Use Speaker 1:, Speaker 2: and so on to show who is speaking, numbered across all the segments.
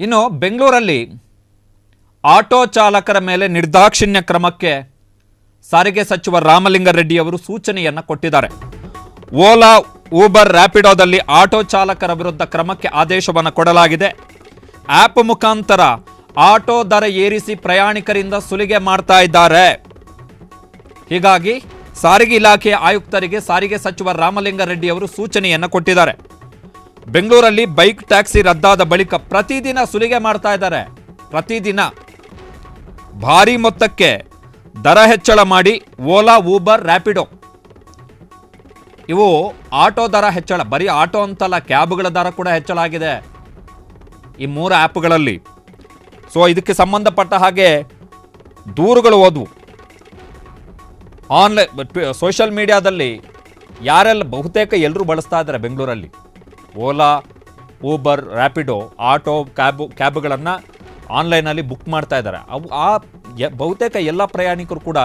Speaker 1: ಇನ್ನು ಬೆಂಗಳೂರಲ್ಲಿ ಆಟೋ ಚಾಲಕರ ಮೇಲೆ ನಿರ್ದಾಕ್ಷಿಣ್ಯ ಕ್ರಮಕ್ಕೆ ಸಾರಿಗೆ ಸಚಿವ ರಾಮಲಿಂಗಾರೆಡ್ಡಿ ಅವರು ಸೂಚನೆಯನ್ನು ಕೊಟ್ಟಿದ್ದಾರೆ. ಓಲಾ, ಊಬರ್, ರ್ಯಾಪಿಡೋದಲ್ಲಿ ಆಟೋ ಚಾಲಕರ ವಿರುದ್ಧ ಕ್ರಮಕ್ಕೆ ಆದೇಶವನ್ನು ಕೊಡಲಾಗಿದೆ. ಆ್ಯಪ್ ಮುಖಾಂತರ ಆಟೋ ದರ ಏರಿಸಿ ಪ್ರಯಾಣಿಕರಿಂದ ಸುಲಿಗೆ ಮಾಡ್ತಾ ಇದ್ದಾರೆ. ಹೀಗಾಗಿ ಸಾರಿಗೆ ಇಲಾಖೆಯ ಆಯುಕ್ತರಿಗೆ ಸಾರಿಗೆ ಸಚಿವ ರಾಮಲಿಂಗಾರೆಡ್ಡಿ ಅವರು ಸೂಚನೆಯನ್ನು ಕೊಟ್ಟಿದ್ದಾರೆ. ಬೆಂಗಳೂರಲ್ಲಿ ಬೈಕ್ ಟ್ಯಾಕ್ಸಿ ರದ್ದಾದ ಬಳಿಕ ಪ್ರತಿದಿನ ಸುಲಿಗೆ ಮಾಡ್ತಾ ಇದ್ದಾರೆ. ಪ್ರತಿದಿನ ಭಾರಿ ಮೊತ್ತಕ್ಕೆ ದರ ಹೆಚ್ಚಳ ಮಾಡಿ ಓಲಾ, ಊಬರ್, ರ್ಯಾಪಿಡೋ ಇವು ಆಟೋ ದರ ಹೆಚ್ಚಳ, ಬರೀ ಆಟೋ ಅಂತಲ್ಲ, ಕ್ಯಾಬ್ಗಳ ದರ ಕೂಡ ಹೆಚ್ಚಳ ಆಗಿದೆ ಈ 3 ಆ್ಯಪ್ಗಳಲ್ಲಿ. ಸೊ ಇದಕ್ಕೆ ಸಂಬಂಧಪಟ್ಟ ಹಾಗೆ ದೂರುಗಳು ಹೋದವು. ಆನ್ಲೈನ್ ಸೋಷಿಯಲ್ ಮೀಡಿಯಾದಲ್ಲಿ ಯಾರೆಲ್ಲ ಬಹುತೇಕ ಎಲ್ಲರೂ ಬಳಸ್ತಾ ಇದ್ದಾರೆ ಬೆಂಗಳೂರಲ್ಲಿ ಓಲಾ, ಊಬರ್, ರ್ಯಾಪಿಡೋ, ಆಟೋ, ಕ್ಯಾಬ್ಗಳನ್ನು ಆನ್ಲೈನಲ್ಲಿ ಬುಕ್ ಮಾಡ್ತಾ ಇದ್ದಾರೆ. ಬಹುತೇಕ ಎಲ್ಲ ಪ್ರಯಾಣಿಕರು ಕೂಡ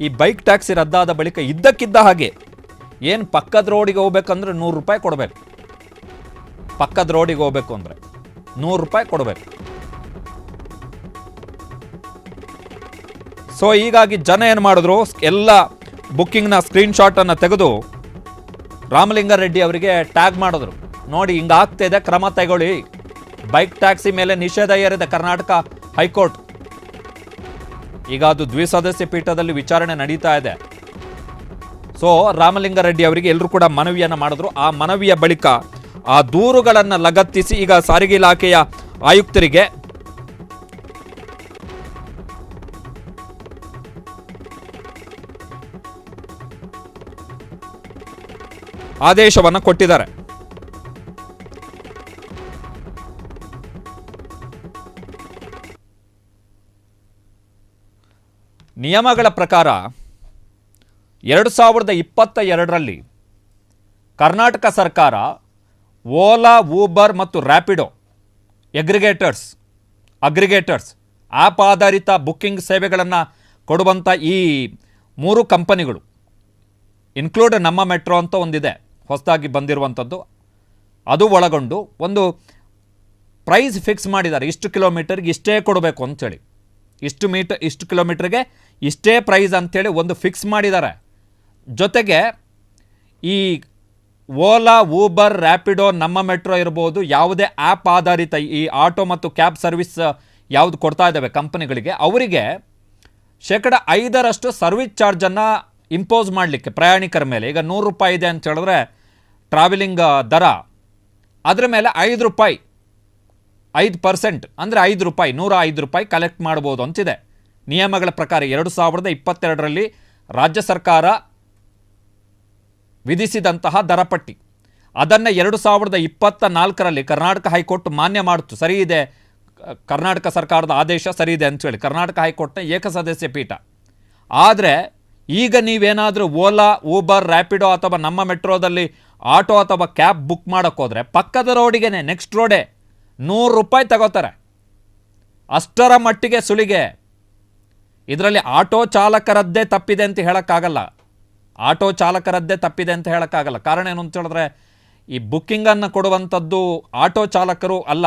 Speaker 1: ಈ ಬೈಕ್ ಟ್ಯಾಕ್ಸಿ ರದ್ದಾದ ಬಳಿಕ ಇದ್ದಕ್ಕಿದ್ದ ಹಾಗೆ ಏನು ಪಕ್ಕದ ರೋಡಿಗೆ ಹೋಗ್ಬೇಕಂದ್ರೆ 100 ರೂಪಾಯಿ ಕೊಡಬೇಕು. ಪಕ್ಕದ ರೋಡಿಗೆ ಹೋಗ್ಬೇಕು ಅಂದರೆ 100 ರೂಪಾಯಿ ಕೊಡಬೇಕು. ಸೊ ಹೀಗಾಗಿ ಜನ ಏನು ಮಾಡಿದ್ರು, ಎಲ್ಲ ಬುಕ್ಕಿಂಗ್ನ ಸ್ಕ್ರೀನ್ಶಾಟನ್ನು ತೆಗೆದು ರಾಮಲಿಂಗಾರೆಡ್ಡಿ ಅವರಿಗೆ ಟ್ಯಾಗ್ ಮಾಡಿದ್ರು. ನೋಡಿ, ಹಿಂಗಾಗ್ತಿದೆ, ಕ್ರಮ ತಗೊಳ್ಳಿ. ಬೈಕ್ ಟ್ಯಾಕ್ಸಿ ಮೇಲೆ ನಿಷೇಧ ಹೇರಿದೆ ಕರ್ನಾಟಕ ಹೈಕೋರ್ಟ್. ಈಗ ಅದು ದ್ವಿಸದಸ್ಯ ಪೀಠದಲ್ಲಿ ವಿಚಾರಣೆ ನಡೀತಾ ಇದೆ. ಸೊ ರಾಮಲಿಂಗಾರೆಡ್ಡಿ ಅವರಿಗೆ ಎಲ್ಲರೂ ಕೂಡ ಮನವಿಯನ್ನು ಮಾಡಿದ್ರು. ಆ ಮನವಿಯ ಬಳಿಕ ಆ ದೂರುಗಳನ್ನು ಲಗತ್ತಿಸಿ ಈಗ ಸಾರಿಗೆ ಇಲಾಖೆಯ ಆಯುಕ್ತರಿಗೆ ಆದೇಶವನ್ನು ಕೊಟ್ಟಿದ್ದಾರೆ. ನಿಯಮಗಳ ಪ್ರಕಾರ 2022ರಲ್ಲಿ ಕರ್ನಾಟಕ ಸರ್ಕಾರ ಓಲಾ, ಊಬರ್ ಮತ್ತು ರ್ಯಾಪಿಡೋ ಅಗ್ರಿಗೇಟರ್ಸ್ ಆ್ಯಪ್ ಆಧಾರಿತ ಬುಕ್ಕಿಂಗ್ ಸೇವೆಗಳನ್ನು ಕೊಡುವಂಥ ಈ 3 ಕಂಪನಿಗಳು, ಇನ್ಕ್ಲೂಡ್ ನಮ್ಮ ಮೆಟ್ರೋ ಅಂತ ಒಂದಿದೆ ಹೊಸದಾಗಿ ಬಂದಿರುವಂಥದ್ದು, ಅದು ಒಳಗೊಂಡು ಒಂದು ಪ್ರೈಸ್ ಫಿಕ್ಸ್ ಮಾಡಿದ್ದಾರೆ. ಇಷ್ಟು ಕಿಲೋಮೀಟರ್ಗೆ ಇಷ್ಟೇ ಕೊಡಬೇಕು ಅಂಥೇಳಿ, ಇಷ್ಟು ಕಿಲೋಮೀಟರ್ಗೆ ಇಷ್ಟೇ ಪ್ರೈಸ್ ಅಂಥೇಳಿ ಒಂದು ಫಿಕ್ಸ್ ಮಾಡಿದ್ದಾರೆ. ಜೊತೆಗೆ ಈ ಓಲಾ, ಊಬರ್, ರ್ಯಾಪಿಡೋ, ನಮ್ಮ ಮೆಟ್ರೋ ಇರ್ಬೋದು, ಯಾವುದೇ ಆ್ಯಪ್ ಆಧಾರಿತ ಈ ಆಟೋ ಮತ್ತು ಕ್ಯಾಬ್ ಸರ್ವಿಸ್ ಯಾವುದು ಕೊಡ್ತಾ ಇದ್ದಾವೆ ಕಂಪನಿಗಳಿಗೆ, ಅವರಿಗೆ 5% ಸರ್ವಿಸ್ ಚಾರ್ಜನ್ನು ಇಂಪೋಸ್ ಮಾಡಲಿಕ್ಕೆ ಪ್ರಯಾಣಿಕರ ಮೇಲೆ. ಈಗ 100 ರೂಪಾಯಿ ಇದೆ ಅಂತ ಹೇಳಿದ್ರೆ ಟ್ರಾವೆಲಿಂಗ್ ದರ, ಅದರ ಮೇಲೆ 5 ರೂಪಾಯಿ, 5% ಅಂದರೆ 5 ರೂಪಾಯಿ, 105 ರೂಪಾಯಿ ಕಲೆಕ್ಟ್ ಮಾಡ್ಬೋದು ಅಂತಿದೆ ನಿಯಮಗಳ ಪ್ರಕಾರ. 2022ರಲ್ಲಿ ರಾಜ್ಯ ಸರ್ಕಾರ ವಿಧಿಸಿದಂತಹ ದರಪಟ್ಟಿ, ಅದನ್ನು 2024ರಲ್ಲಿ ಕರ್ನಾಟಕ ಹೈಕೋರ್ಟ್ ಮಾನ್ಯ ಮಾಡಿತು. ಸರಿ ಇದೆ, ಕರ್ನಾಟಕ ಸರ್ಕಾರದ ಆದೇಶ ಸರಿ ಇದೆ ಅಂತೇಳಿ ಕರ್ನಾಟಕ ಹೈಕೋರ್ಟ್ನ ಏಕಸದಸ್ಯ ಪೀಠ. ಆದರೆ ಈಗ ನೀವೇನಾದರೂ ಓಲಾ, ಊಬರ್, ರ್ಯಾಪಿಡೋ ಅಥವಾ ನಮ್ಮ ಮೆಟ್ರೋದಲ್ಲಿ ಆಟೋ ಅಥವಾ ಕ್ಯಾಬ್ ಬುಕ್ ಮಾಡೋಕ್ಕೋದ್ರೆ ಪಕ್ಕದ ರೋಡಿಗೆ, ನೆಕ್ಸ್ಟ್ ರೋಡೇ 100 ರೂಪಾಯಿ ತಗೋತಾರೆ. ಅಷ್ಟರ ಮಟ್ಟಿಗೆ ಸುಲಿಗೆ. ಇದರಲ್ಲಿ ಆಟೋ ಚಾಲಕರದ್ದೇ ತಪ್ಪಿದೆ ಅಂತ ಹೇಳೋಕ್ಕಾಗಲ್ಲ. ಕಾರಣ ಏನು ಅಂತ ಹೇಳಿದ್ರೆ, ಈ ಬುಕ್ಕಿಂಗನ್ನು ಕೊಡುವಂಥದ್ದು ಆಟೋ ಚಾಲಕರು ಅಲ್ಲ.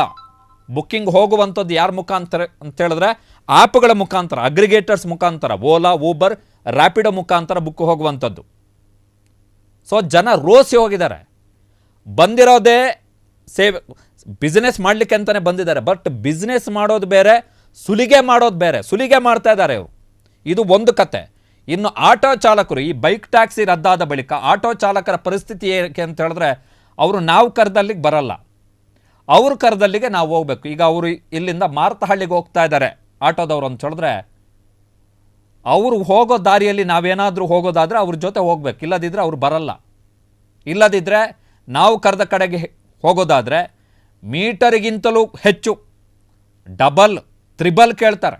Speaker 1: ಬುಕ್ಕಿಂಗ್ ಹೋಗುವಂಥದ್ದು ಯಾರ ಮುಖಾಂತರ ಅಂತ ಹೇಳಿದ್ರೆ ಆ್ಯಪ್ಗಳ ಮುಖಾಂತರ, ಅಗ್ರಿಗೇಟರ್ಸ್ ಮುಖಾಂತರ, ಓಲಾ, ಊಬರ್, ರ್ಯಾಪಿಡೋ ಮುಖಾಂತರ ಬುಕ್ ಹೋಗುವಂಥದ್ದು. ಸೊ ಜನ ರೋಸಿ ಹೋಗಿದ್ದಾರೆ. ಬಂದಿರೋದೇ ಬಿಸ್ನೆಸ್ ಮಾಡಲಿಕ್ಕೆ ಅಂತಲೇ ಬಂದಿದ್ದಾರೆ. ಬಟ್ ಬಿಸ್ನೆಸ್ ಮಾಡೋದು ಬೇರೆ, ಸುಲಿಗೆ ಮಾಡೋದು ಬೇರೆ. ಸುಲಿಗೆ ಮಾಡ್ತಾ ಇದ್ದಾರೆ ಇವರು. ಇದು ಒಂದು ಕತೆ. ಇನ್ನು ಆಟೋ ಚಾಲಕರು, ಈ ಬೈಕ್ ಟ್ಯಾಕ್ಸಿ ರದ್ದಾದ ಬಳಿಕ ಆಟೋ ಚಾಲಕರ ಪರಿಸ್ಥಿತಿ ಏಕೆ ಅಂತ ಹೇಳಿದ್ರೆ, ಅವರು ನಾವು ಕರೆದಲ್ಲಿಗೆ ಬರಲ್ಲ, ಅವ್ರ ಕರೆದಲ್ಲಿಗೆ ನಾವು ಹೋಗ್ಬೇಕು. ಈಗ ಅವರು ಇಲ್ಲಿಂದ ಮಾರತಹಳ್ಳಿಗೆ ಹೋಗ್ತಾ ಇದ್ದಾರೆ ಆಟೋದವರು ಅಂತ ಹೇಳಿದ್ರೆ, ಅವರು ಹೋಗೋ ದಾರಿಯಲ್ಲಿ ನಾವೇನಾದರೂ ಹೋಗೋದಾದರೆ ಅವ್ರ ಜೊತೆ ಹೋಗ್ಬೇಕು, ಇಲ್ಲದಿದ್ದರೆ ಅವ್ರು ಬರಲ್ಲ. ಇಲ್ಲದಿದ್ದರೆ ನಾವು ಕರೆದ ಕಡೆಗೆ ಹೋಗೋದಾದರೆ ಮೀಟರಿಗಿಂತಲೂ ಹೆಚ್ಚು, ಡಬಲ್, ತ್ರಿಬಲ್ ಕೇಳ್ತಾರೆ.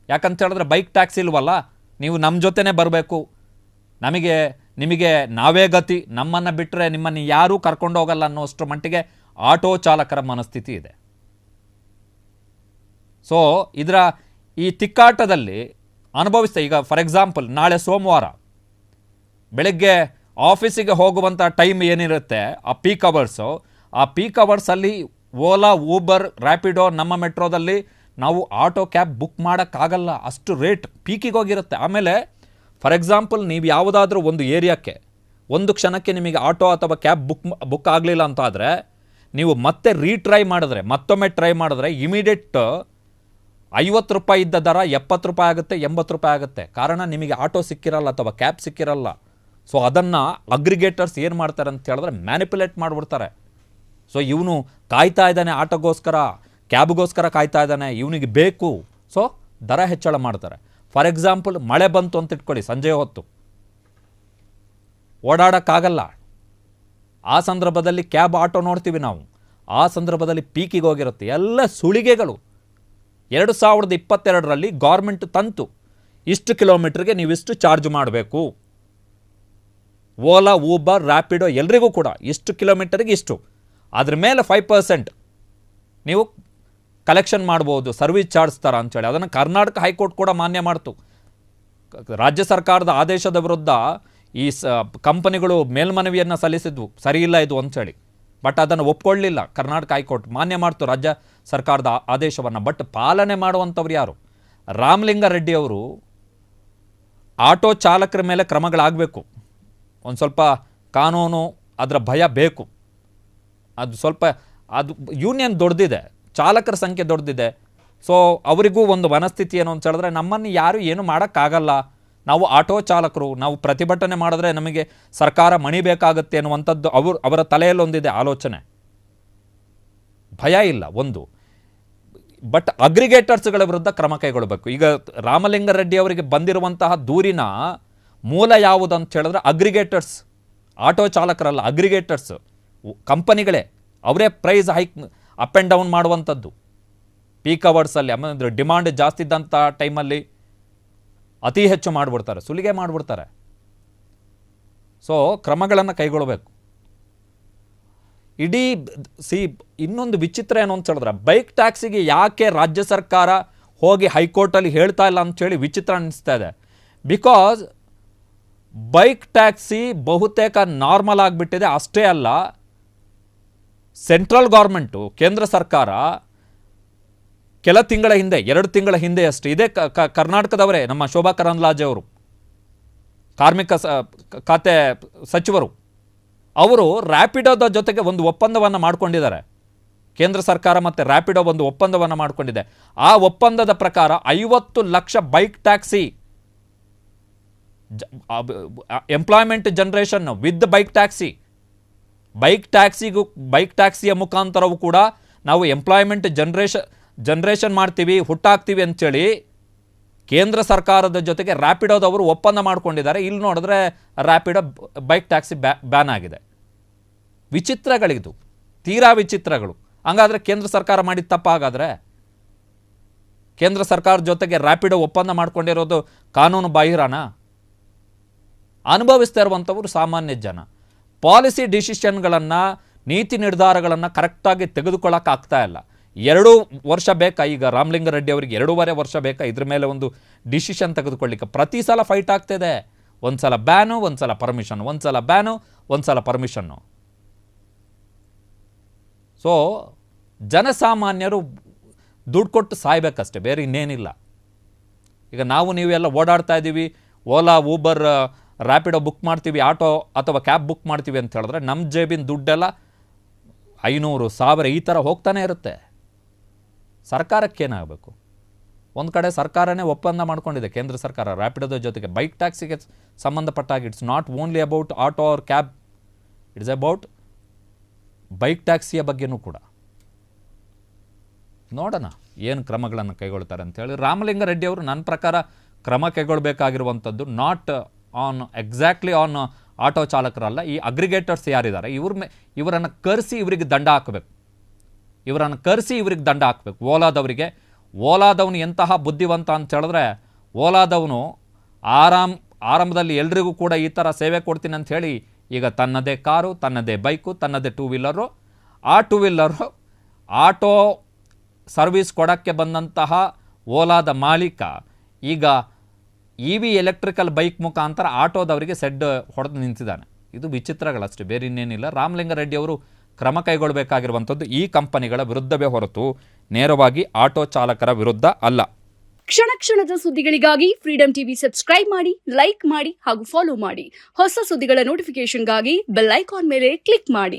Speaker 1: ಯಾಕಂತ ಹೇಳಿದ್ರೆ ಬೈಕ್ ಟ್ಯಾಕ್ಸಿ ಇಲ್ವಲ್ಲ, ನೀವು ನಮ್ಮ ಜೊತೆನೇ ಬರಬೇಕು, ನಿಮಗೆ ನಾವೇ ಗತಿ, ನಮ್ಮನ್ನು ಬಿಟ್ಟರೆ ನಿಮ್ಮನ್ನು ಯಾರೂ ಕರ್ಕೊಂಡು ಹೋಗಲ್ಲ ಅನ್ನೋಷ್ಟರ ಮಟ್ಟಿಗೆ ಆಟೋ ಚಾಲಕರ ಮನಸ್ಥಿತಿ ಇದೆ. ಸೊ ಇದರ ಈ ತಿಕ್ಕಾಟದಲ್ಲಿ ಅನುಭವಿಸ್ತಾ, ಈಗ ಫಾರ್ ಎಕ್ಸಾಂಪಲ್ ನಾಳೆ ಸೋಮವಾರ ಬೆಳಗ್ಗೆ ಆಫೀಸಿಗೆ ಹೋಗುವಂಥ ಟೈಮ್ ಏನಿರುತ್ತೆ, ಆ ಪೀಕ್ ಅವರ್ಸಲ್ಲಿ ಓಲಾ, ಊಬರ್, ರ್ಯಾಪಿಡೋ, ನಮ್ಮ ಮೆಟ್ರೋದಲ್ಲಿ ನಾವು ಆಟೋ ಕ್ಯಾಬ್ ಬುಕ್ ಮಾಡೋಕ್ಕಾಗಲ್ಲ, ಅಷ್ಟು ರೇಟ್ ಪೀಕಿಗೆ ಹೋಗಿರುತ್ತೆ. ಆಮೇಲೆ ಫಾರ್ ಎಕ್ಸಾಂಪಲ್ ನೀವು ಯಾವುದಾದ್ರೂ ಒಂದು ಏರಿಯಾಕ್ಕೆ ಒಂದು ಕ್ಷಣಕ್ಕೆ ನಿಮಗೆ ಆಟೋ ಅಥವಾ ಕ್ಯಾಬ್ ಬುಕ್ ಆಗಲಿಲ್ಲ ಅಂತ ಆದರೆ ನೀವು ಮತ್ತೆ ರೀಟ್ರೈ ಮಾಡಿದ್ರೆ, ಮತ್ತೊಮ್ಮೆ ಟ್ರೈ ಮಾಡಿದ್ರೆ ಇಮಿಡಿಯೇಟ್ 50 ರೂಪಾಯಿ ಇದ್ದ ದರ 70 ರೂಪಾಯಿ ಆಗುತ್ತೆ, 80 ರೂಪಾಯಿ ಆಗುತ್ತೆ. ಕಾರಣ ನಿಮಗೆ ಆಟೋ ಸಿಕ್ಕಿರಲ್ಲ ಅಥವಾ ಕ್ಯಾಬ್ ಸಿಕ್ಕಿರಲ್ಲ. ಸೊ ಅದನ್ನು ಅಗ್ರಿಗೇಟರ್ಸ್ ಏನು ಮಾಡ್ತಾರೆ ಅಂತ ಹೇಳಿದ್ರೆ ಮ್ಯಾನಿಪುಲೇಟ್ ಮಾಡಿಬಿಡ್ತಾರೆ. ಸೊ ಇವನು ಕಾಯ್ತಾ ಇದ್ದಾನೆ ಆಟೋಗೋಸ್ಕರ, ಕ್ಯಾಬ್ಗೋಸ್ಕರ ಕಾಯ್ತಾ ಇದ್ದಾನೆ, ಇವನಿಗೆ ಬೇಕು, ಸೊ ದರ ಹೆಚ್ಚಳ ಮಾಡ್ತಾರೆ. ಫಾರ್ ಎಕ್ಸಾಂಪಲ್ ಮಳೆ ಬಂತು ಅಂತ ಇಟ್ಕೊಳ್ಳಿ, ಸಂಜೆ ಹೊತ್ತು ಓಡಾಡೋಕ್ಕಾಗಲ್ಲ. ಆ ಸಂದರ್ಭದಲ್ಲಿ ಕ್ಯಾಬ್ ಆಟೋ ನೋಡ್ತೀವಿ ನಾವು, ಆ ಸಂದರ್ಭದಲ್ಲಿ ಪೀಕಿಗೆ ಹೋಗಿರುತ್ತೆ. ಎಲ್ಲ ಸುಳಿಗೆಗಳು. 2022ರಲ್ಲಿ ಗೌರ್ಮೆಂಟ್ ತಂತು, ಇಷ್ಟು ಕಿಲೋಮೀಟ್ರಿಗೆ ನೀವಿಷ್ಟು ಚಾರ್ಜ್ ಮಾಡಬೇಕು. ಓಲಾ, ಊಬರ್, ರ್ಯಾಪಿಡೋ ಎಲ್ರಿಗೂ ಕೂಡ ಇಷ್ಟು ಕಿಲೋಮೀಟರ್ಗೆ ಇಷ್ಟು, ಅದ್ರ ಮೇಲೆ 5% ನೀವು ಕಲೆಕ್ಷನ್ ಮಾಡ್ಬೋದು ಸರ್ವಿಸ್ ಚಾರ್ಜ್ ಥರ ಅಂಥೇಳಿ. ಅದನ್ನು ಕರ್ನಾಟಕ ಹೈಕೋರ್ಟ್ ಕೂಡ ಮಾನ್ಯ ಮಾಡ್ತು. ರಾಜ್ಯ ಸರ್ಕಾರದ ಆದೇಶದ ವಿರುದ್ಧ ಈ ಕಂಪನಿಗಳು ಮೇಲ್ಮನವಿಯನ್ನು ಸಲ್ಲಿಸಿದ್ವು, ಸರಿ ಇಲ್ಲ ಇದು ಅಂಥೇಳಿ. ಬಟ್ ಅದನ್ನು ಒಪ್ಕೊಳ್ಳಿಲ್ಲ ಕರ್ನಾಟಕ ಹೈಕೋರ್ಟ್, ಮಾನ್ಯ ಮಾಡ್ತು ರಾಜ್ಯ ಸರ್ಕಾರದ ಆದೇಶವನ್ನು. ಬಟ್ ಪಾಲನೆ ಮಾಡುವಂಥವ್ರು ಯಾರು? ರಾಮಲಿಂಗಾರೆಡ್ಡಿ ಅವರು ಆಟೋ ಚಾಲಕರ ಮೇಲೆ ಕ್ರಮಗಳಾಗಬೇಕು. ಒಂದು ಸ್ವಲ್ಪ ಕಾನೂನು ಅದರ ಭಯ ಬೇಕು. ಅದು ಸ್ವಲ್ಪ ಅದು ಯೂನಿಯನ್ ದೊಡ್ಡದಿದೆ, ಚಾಲಕರ ಸಂಖ್ಯೆ ದೊಡ್ಡದಿದೆ. ಸೊ ಅವರಿಗೂ ಒಂದು ಮನಸ್ಥಿತಿ ಏನು ಅಂತ ಹೇಳಿದ್ರೆ, ನಮ್ಮನ್ನು ಯಾರು ಏನು ಮಾಡೋಕ್ಕಾಗಲ್ಲ, ನಾವು ಆಟೋ ಚಾಲಕರು, ನಾವು ಪ್ರತಿಭಟನೆ ಮಾಡಿದ್ರೆ ನಮಗೆ ಸರ್ಕಾರ ಮಣಿಬೇಕಾಗುತ್ತೆ ಅನ್ನುವಂಥದ್ದು ಅವರ ತಲೆಯಲ್ಲಿ ಒಂದಿದೆ ಆಲೋಚನೆ. ಭಯ ಇಲ್ಲ ಒಂದು. ಬಟ್ ಅಗ್ರಿಗೇಟರ್ಸ್ಗಳ ವಿರುದ್ಧ ಕ್ರಮ ಕೈಗೊಳ್ಳಬೇಕು. ಈಗ ರಾಮಲಿಂಗಾರೆಡ್ಡಿ ಅವರಿಗೆ ಬಂದಿರುವಂತಹ ದೂರಿನ ಮೂಲ ಯಾವುದು ಅಂತ ಹೇಳಿದ್ರೆ ಅಗ್ರಿಗೇಟರ್ಸ್, ಆಟೋ ಚಾಲಕರಲ್ಲ, ಅಗ್ರಿಗೇಟರ್ಸ್ ಕಂಪನಿಗಳೇ. ಅವರೇ price hike up and down ಮಾಡುವಂಥದ್ದು ಪೀಕ್ ಅವರ್ಸಲ್ಲಿ. ಆಮೇಲೆ ಡಿಮಾಂಡ್ ಜಾಸ್ತಿ ಇದ್ದಂಥ ಟೈಮಲ್ಲಿ ಅತಿ ಹೆಚ್ಚು ಮಾಡಿಬಿಡ್ತಾರೆ, ಸುಲಿಗೆ ಮಾಡಿಬಿಡ್ತಾರೆ. ಸೊ ಕ್ರಮಗಳನ್ನು ಕೈಗೊಳ್ಳಬೇಕು. ಇಡೀ ಇನ್ನೊಂದು ವಿಚಿತ್ರ ಏನು ಅಂತ ಹೇಳಿದ್ರೆ, ಬೈಕ್ ಟ್ಯಾಕ್ಸಿಗೆ ಯಾಕೆ ರಾಜ್ಯ ಸರ್ಕಾರ ಹೋಗಿ ಹೈಕೋರ್ಟಲ್ಲಿ ಹೇಳ್ತಾ ಇಲ್ಲ ಅಂಥೇಳಿ ವಿಚಿತ್ರ ಅನ್ನಿಸ್ತಾ ಇದೆ. ಬಿಕಾಸ್ ಬೈಕ್ ಟ್ಯಾಕ್ಸಿ ಬಹುತೇಕ ನಾರ್ಮಲ್ ಆಗಿಬಿಟ್ಟಿದೆ. ಅಷ್ಟೇ ಅಲ್ಲ, ಸೆಂಟ್ರಲ್ ಗೌರ್ಮೆಂಟು, ಕೇಂದ್ರ ಸರ್ಕಾರ ಕೆಲ ತಿಂಗಳ ಹಿಂದೆ, 2 ತಿಂಗಳ ಹಿಂದೆ ಅಷ್ಟೇ, ಇದೇ ಕರ್ನಾಟಕದವರೇ ನಮ್ಮ ಶೋಭಾ ಕರಂದ್ಲಾಜೆ ಅವರು, ಕಾರ್ಮಿಕ ಖಾತೆ ಸಚಿವರು, ಅವರು ರ್ಯಾಪಿಡೋದ ಜೊತೆಗೆ ಒಂದು ಒಪ್ಪಂದವನ್ನು ಮಾಡಿಕೊಂಡಿದ್ದಾರೆ. ಕೇಂದ್ರ ಸರ್ಕಾರ ಮತ್ತು ರ್ಯಾಪಿಡೋ ಒಂದು ಒಪ್ಪಂದವನ್ನು ಮಾಡಿಕೊಂಡಿದೆ. ಆ ಒಪ್ಪಂದದ ಪ್ರಕಾರ 50 lakh bike taxi employment generation with bike ಟ್ಯಾಕ್ಸಿಯ ಮುಖಾಂತರವೂ ಕೂಡ ನಾವು ಎಂಪ್ಲಾಯ್ಮೆಂಟ್ ಜನರೇಷನ್ ಮಾಡ್ತೀವಿ, ಹುಟ್ಟಾಕ್ತೀವಿ ಅಂಥೇಳಿ ಕೇಂದ್ರ ಸರ್ಕಾರದ ಜೊತೆಗೆ ರ್ಯಾಪಿಡೋದವರು ಒಪ್ಪಂದ ಮಾಡ್ಕೊಂಡಿದ್ದಾರೆ. ಇಲ್ಲಿ ನೋಡಿದ್ರೆ ರ್ಯಾಪಿಡೋ ಬೈಕ್ ಟ್ಯಾಕ್ಸಿ ಬ್ಯಾನ್ ಆಗಿದೆ. ವಿಚಿತ್ರಗಳಿದು, ತೀರಾ ವಿಚಿತ್ರಗಳು. ಹಂಗಾದರೆ ಕೇಂದ್ರ ಸರ್ಕಾರ ಮಾಡಿದ ತಪ್ಪ? ಹಾಗಾದರೆ ಕೇಂದ್ರ ಸರ್ಕಾರದ ಜೊತೆಗೆ ರ್ಯಾಪಿಡೋ ಒಪ್ಪಂದ ಮಾಡ್ಕೊಂಡಿರೋದು ಕಾನೂನು ಬಾಹಿರನ? ಅನುಭವಿಸ್ತಾ ಇರುವಂಥವರು ಸಾಮಾನ್ಯ ಜನ. ಪಾಲಿಸಿ ಡಿಸಿಷನ್ಗಳನ್ನು, ನೀತಿ ನಿರ್ಧಾರಗಳನ್ನು ಕರೆಕ್ಟಾಗಿ ತೆಗೆದುಕೊಳ್ಳೋಕ್ಕಾಗ್ತಾ ಇಲ್ಲ. 2 ವರ್ಷ ಬೇಕಾ? ಈಗ ರಾಮಲಿಂಗಾರೆಡ್ಡಿ ಅವರಿಗೆ 2.5 ವರ್ಷ ಬೇಕಾ ಇದ್ರ ಮೇಲೆ ಒಂದು ಡಿಸಿಷನ್ ತೆಗೆದುಕೊಳ್ಳಿಕ್ಕೆ? ಪ್ರತಿ ಸಲ ಫೈಟ್ ಆಗ್ತಿದೆ. ಒಂದು ಸಲ ಬ್ಯಾನು, ಒಂದು ಸಲ ಪರ್ಮಿಷನ್, ಒಂದು ಸಲ ಬ್ಯಾನು, ಒಂದು ಸಲ ಪರ್ಮಿಷನ್ನು. ಸೊ ಜನಸಾಮಾನ್ಯರು ದುಡ್ಡು ಕೊಟ್ಟು ಸಾಯ್ಬೇಕಷ್ಟೆ, ಬೇರೆ ಇನ್ನೇನಿಲ್ಲ. ಈಗ ನಾವು ನೀವೆಲ್ಲ ಓಡಾಡ್ತಾ ಇದ್ದೀವಿ, ಓಲಾ, ಊಬರ್, ರ್ಯಾಪಿಡೋ ಬುಕ್ ಮಾಡ್ತೀವಿ, ಆಟೋ ಅಥವಾ ಕ್ಯಾಬ್ ಬುಕ್ ಮಾಡ್ತೀವಿ ಅಂತ ಹೇಳಿದ್ರೆ ನಮ್ಮ ಜೇಬಿನ ದುಡ್ಡೆಲ್ಲ 500, 1000 ಈ ಥರ ಹೋಗ್ತಾನೆ ಇರುತ್ತೆ. ಸರ್ಕಾರಕ್ಕೇನಾಗಬೇಕು? ಒಂದು ಕಡೆ ಸರ್ಕಾರನೇ ಒಪ್ಪಂದ ಮಾಡ್ಕೊಂಡಿದೆ, ಕೇಂದ್ರ ಸರ್ಕಾರ ರ್ಯಾಪಿಡೋದ ಜೊತೆಗೆ ಬೈಕ್ ಟ್ಯಾಕ್ಸಿಗೆ ಸಂಬಂಧಪಟ್ಟಾಗಿ. It's not only about auto or cab, it's about bike ಟ್ಯಾಕ್ಸಿಯ ಬಗ್ಗೆನೂ ಕೂಡ. ನೋಡೋಣ ಏನು ಕ್ರಮಗಳನ್ನು ಕೈಗೊಳ್ತಾರೆ ಅಂತೇಳಿ. ರಾಮಲಿಂಗಾರೆಡ್ಡಿ ಅವರು ನನ್ನ ಪ್ರಕಾರ ಕ್ರಮ ಕೈಗೊಳ್ಳಬೇಕಾಗಿರುವಂಥದ್ದು not on exactly on auto ಚಾಲಕರಲ್ಲ, ಈ ಅಗ್ರಿಗೇಟರ್ಸ್ ಯಾರಿದ್ದಾರೆ ಇವರನ್ನು ಕರೆಸಿ ಇವರಿಗೆ ದಂಡ ಹಾಕಬೇಕು. ಓಲಾದವನು ಎಂತಹ ಬುದ್ಧಿವಂತ ಅಂತ ಹೇಳಿದ್ರೆ, ಓಲಾದವನು ಆರಂಭದಲ್ಲಿ ಎಲ್ರಿಗೂ ಕೂಡ ಈ ಥರ ಸೇವೆ ಕೊಡ್ತೀನಿ ಅಂತ ಹೇಳಿ ಈಗ ತನ್ನದೇ ಕಾರು, ತನ್ನದೇ ಬೈಕು, ತನ್ನದೇ 2 ವೀಲರು, ಆ 2 ವೀಲರು ಆಟೋ ಸರ್ವಿಸ್ ಕೊಡೋಕ್ಕೆ ಬಂದಂತಹ ಓಲಾದ ಮಾಲೀಕ ಈಗ EV ಎಲೆಕ್ಟ್ರಿಕಲ್ ಬೈಕ್ ಮುಖಾಂತರ ಆಟೋದವರಿಗೆ ಸೆಡ್ ಹೊಡೆದು ನಿಂತಿದ್ದಾನೆ. ಇದು ವಿಚಿತ್ರಗಳಷ್ಟೇ, ಬೇರೆ ಇನ್ನೇನಿಲ್ಲ. ರಾಮಲಿಂಗಾರೆಡ್ಡಿ ಅವರು ಕ್ರಮ ಕೈಗೊಳ್ಳಬೇಕಾಗಿರುವಂಥದ್ದು ಈ ಕಂಪನಿಗಳ ವಿರುದ್ಧವೇ ಹೊರತು ನೇರವಾಗಿ ಆಟೋ ಚಾಲಕರ ವಿರುದ್ಧ ಅಲ್ಲ.
Speaker 2: ಕ್ಷಣ ಕ್ಷಣದ ಸುದ್ದಿಗಳಿಗಾಗಿ ಫ್ರೀಡಂ ಟಿವಿ ಸಬ್ಸ್ಕ್ರೈಬ್ ಮಾಡಿ, ಲೈಕ್ ಮಾಡಿ ಹಾಗೂ ಫಾಲೋ ಮಾಡಿ. ಹೊಸ ಸುದ್ದಿಗಳ ನೋಟಿಫಿಕೇಶನ್ಗಾಗಿ ಬೆಲ್ ಐಕಾನ್ ಮೇಲೆ ಕ್ಲಿಕ್ ಮಾಡಿ.